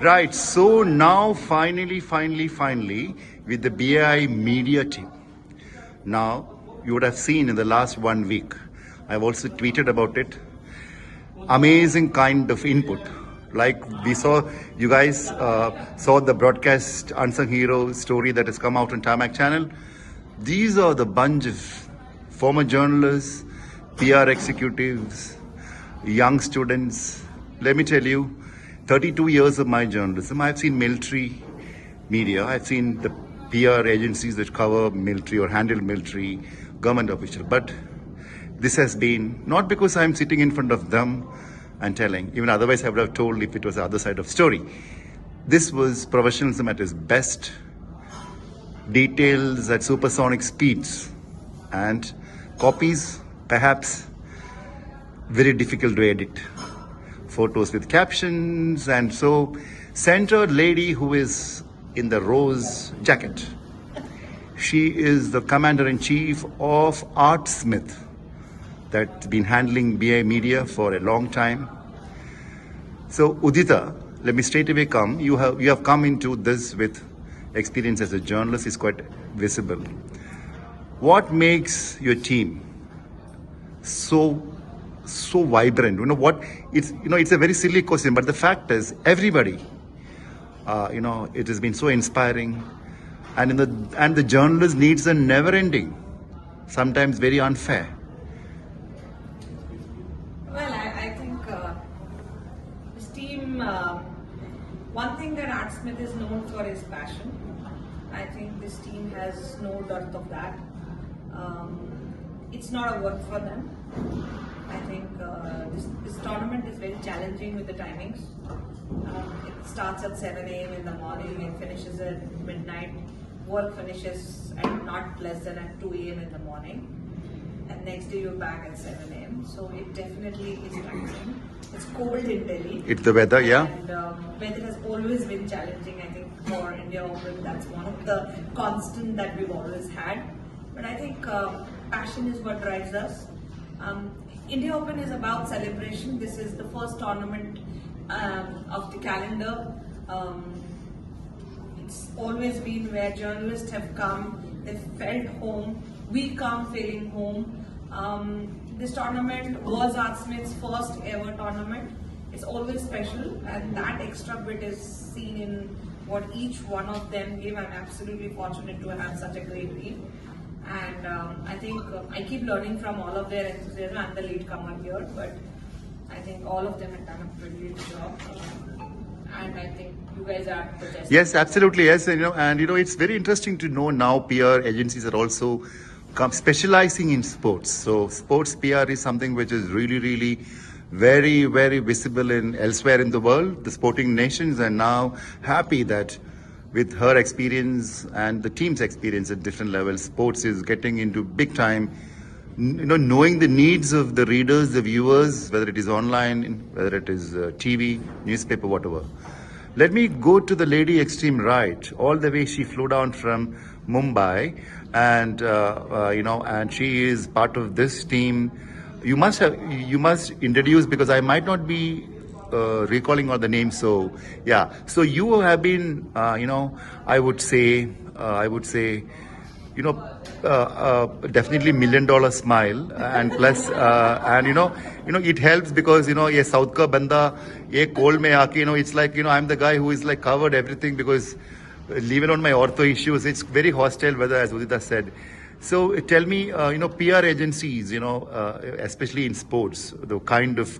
Right, so now finally, with the BAI media team. Now, you would have seen in the last 1 week, I've also tweeted about it. Amazing kind of input. Like we saw, you guys saw the broadcast Unsung Hero story that has come out on Tarmac channel. These are the bunch of former journalists, PR executives, young students. Let me tell you, 32 years of my journalism, I've seen military media, I've seen the PR agencies that cover military or handle military, government official. But this has been, not because I'm sitting in front of them and telling, even otherwise I would have told if it was the other side of story. This was professionalism at its best, details at supersonic speeds, and copies perhaps very difficult to edit. Photos with captions, and so centered lady who is in the rose jacket. She is the commander-in-chief of Art Smith that's been handling BI media for a long time. So Udita, let me straight away come. You have come into this with experience as a journalist, is quite visible. What makes your team so vibrant? It's a very silly question, but the fact is everybody, it has been so inspiring, and the journalist needs a never ending, sometimes very unfair. Well, I think this team, one thing that Art Smith is known for is passion. I think this team has no dearth of that. It's not a work for them. I think this tournament is very challenging with the timings. It starts at 7 a.m. in the morning and finishes at midnight. Work finishes at not less than at 2 a.m. in the morning. And next day you're back at 7 a.m. So it definitely is taxing. It's cold in Delhi. It's the weather, yeah. And weather has always been challenging. I think for India Open, that's one of the constant that we've always had. But I think passion is what drives us. India Open is about celebration. This is the first tournament of the calendar. It's always been where journalists have come, they've felt home. We come feeling home. This tournament was Art Smith's first ever tournament. It's always special, and that extra bit is seen in what each one of them give. I'm absolutely fortunate to have such a great team. And I think I keep learning from all of their enthusiasm. I'm the lead comer here, but I think all of them have done a brilliant job. And I think you guys are the best. Yes, absolutely, yes. It's very interesting to know now PR agencies are also specializing in sports. So sports PR is something which is really very, very visible in elsewhere in the world, the sporting nations, and now happy that with her experience and the team's experience at different levels, sports is getting into big time, knowing the needs of the readers, the viewers, whether it is online, whether it is TV, newspaper, whatever. Let me go to the lady extreme right. All the way she flew down from Mumbai, and and she is part of this team. You must introduce, because I might not be recalling all the names. So yeah, so you have been, I would say, definitely $1 million smile, and plus, it helps because ye South ka banda, ye cold mein aake, it's like I'm the guy who is like covered everything, because leave alone my ortho issues, it's very hostile weather, as Udita said. So tell me, PR agencies, especially in sports, the kind of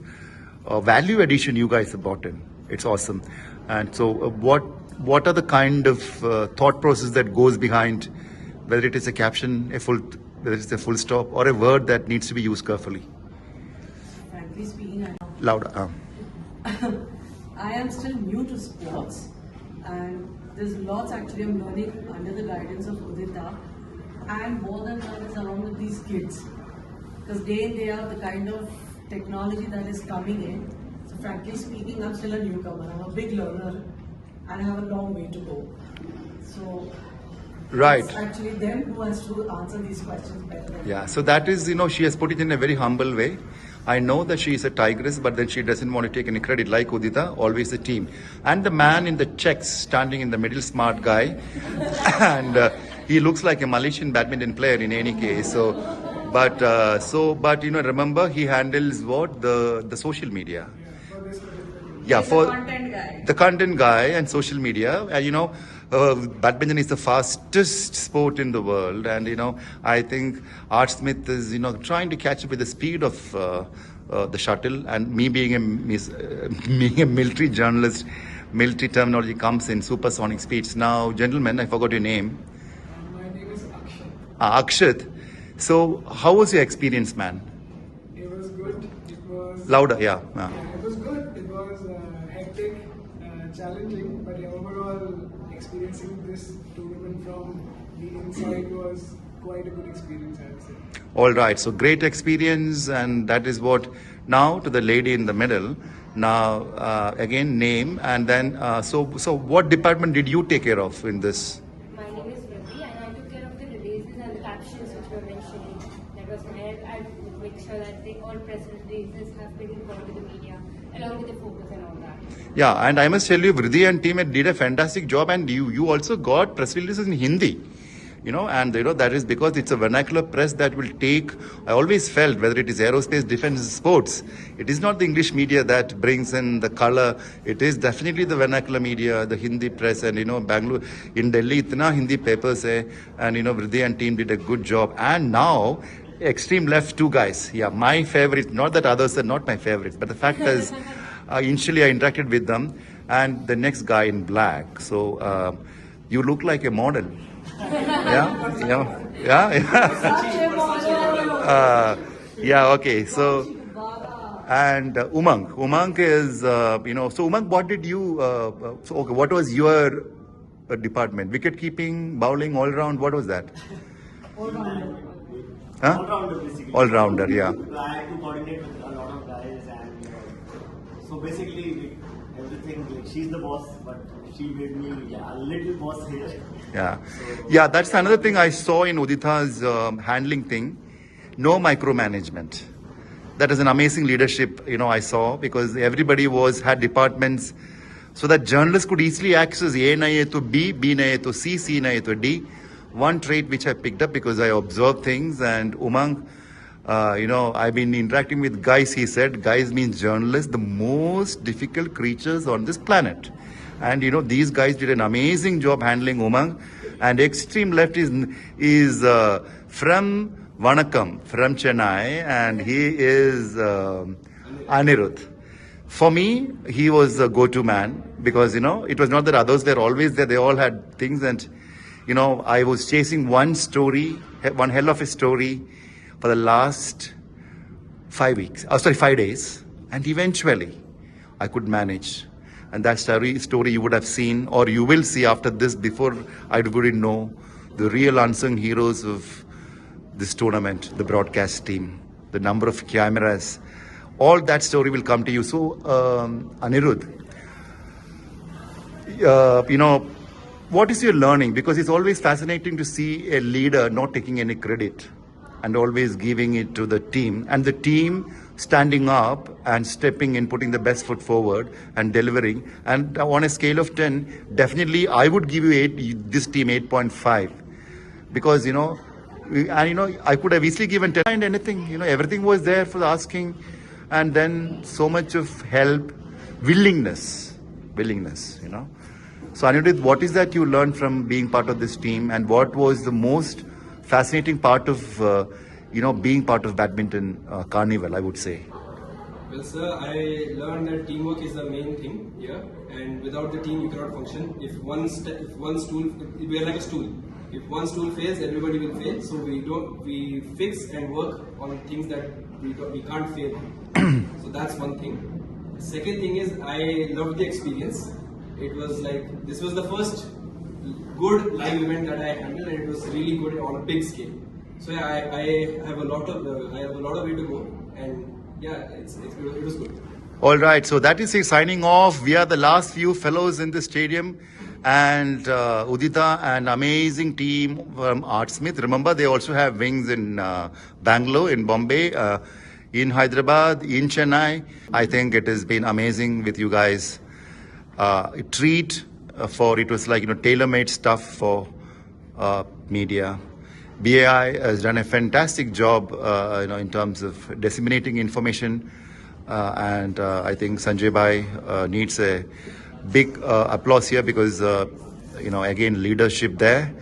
value addition you guys have brought in, it's awesome. And so what are the kind of thought process that goes behind, whether it is a caption, whether it's a full stop, or a word that needs to be used carefully? Frankly speaking, Louder. I am still new to sports, and there's lots actually I'm learning under the guidance of Udita, and more than that is along with these kids, because day in day out the kind of technology that is coming in. So frankly speaking, I'm still a newcomer. I'm a big learner, and I have a long way to go. So Right. it's actually them who has to answer these questions better than Yeah, so that is, she has put it in a very humble way. I know that she is a tigress, but then she doesn't want to take any credit. Like Udita, always the team. And the man in the checks standing in the middle, smart guy. And he looks like a Malaysian badminton player in any case. But remember, he handles what? The social media. Yeah, He's for the content guy. the content guy and social media. And badminton is the fastest sport in the world. And I think Art Smith is trying to catch up with the speed of the shuttle. And me being being a military journalist, military terminology comes in supersonic speeds. Now, gentlemen, I forgot your name. My name is Akshay. Akshat. So, how was your experience, man? It was good. It was Louder, yeah. Yeah, it was good. It was hectic, challenging, but overall, experiencing this tournament from the inside was quite a good experience, I would say. All right, so great experience, and that is what. Now to the lady in the middle. Now again name, and then so what department did you take care of in this? My name is Ruby and I took care of the releases and the captions which were mentioning. That was my help. I make sure that all press releases have been informed to the media along with the focus and all that. Yeah, and I must tell you, Vriddhi and team did a fantastic job, and you also got press releases in Hindi. And that is because it's a vernacular press that will take. I always felt whether it is aerospace, defense, sports, it is not the English media that brings in the color. It is definitely the vernacular media, the Hindi press, and Bangalore, in Delhi, itna Hindi papers hai, and Vriddhi and team did a good job. And now, extreme left two guys. Yeah, my favorite. Not that others are not my favorites, but the fact is, initially I interacted with them, and the next guy in black. So you look like a model. Yeah. Okay. So, and Umang is, so Umang, what did you, what was your department? Wicket keeping, bowling, all round, what was that? All-rounder. Huh? All-rounder, basically. All-rounder, yeah. I had to coordinate with a lot of guys, and so basically everything. She's the boss, but she made me a little boss here. Yeah, that's another thing I saw in Udita's handling thing. No micromanagement. That is an amazing leadership, I saw, because everybody had departments, so that journalists could easily access A nahi to B, B nahi to C, C nahi to D. One trait which I picked up because I observed things, and Umang, I've been interacting with guys, he said, guys means journalists, the most difficult creatures on this planet. And these guys did an amazing job handling Umang. And extreme left is from Vanakkam, from Chennai, and he is Anirudh. For me, he was a go-to man because, it was not that others were always there. They all had things, and, I was chasing one hell of a story for the last 5 days. And eventually, I could manage. And that story you would have seen, or you will see after this, before I wouldn't know, the real unsung heroes of this tournament, the broadcast team, the number of cameras, all that story will come to you. So, Anirudh, what is your learning? Because it's always fascinating to see a leader not taking any credit and always giving it to the team, and the team standing up and stepping in, putting the best foot forward and delivering. And on a scale of 10, definitely I would give you this team 8.5, because I could have easily given 10 and anything. Everything was there for the asking, and then so much of help, willingness. So Anirudh, what is that you learned from being part of this team, and what was the most fascinating part of being part of badminton carnival, I would say? Well, sir, I learned that teamwork is the main thing here, and without the team you cannot function. If one stool, we are like a stool. If one stool fails, everybody will fail. So we fix and work on things that we can't fail. So that's one thing. The second thing is I loved the experience. It was like, this was the first good live event that I handled, and it was really good on a big scale. So yeah, I have a lot of way to go, and yeah, it was good. All right, so that is signing off. We are the last few fellows in the stadium, and Udita, an amazing team from Art Smith. Remember, they also have wings in Bangalore, in Bombay. in Hyderabad, in Chennai. I think it has been amazing with you guys. Treat for it was like tailor-made stuff for media. BAI has done a fantastic job, in terms of disseminating information, and I think Sanjay Bhai needs a big applause here because, again, leadership there.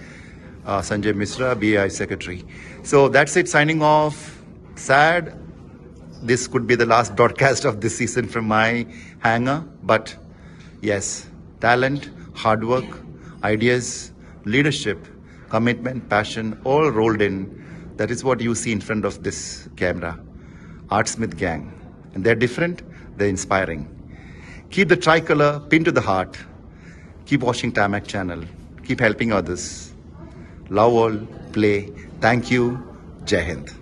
Sanjay Misra, BAI Secretary. So that's it, signing off. Sad. This could be the last broadcast of this season from my hangar, but yes, talent, hard work, ideas, leadership, commitment, passion, all rolled in. That is what you see in front of this camera. Artsmith gang. And they're different, they're inspiring. Keep the tricolor pinned to the heart. Keep watching Tamac channel. Keep helping others. Love all, play. Thank you. Jai Hind.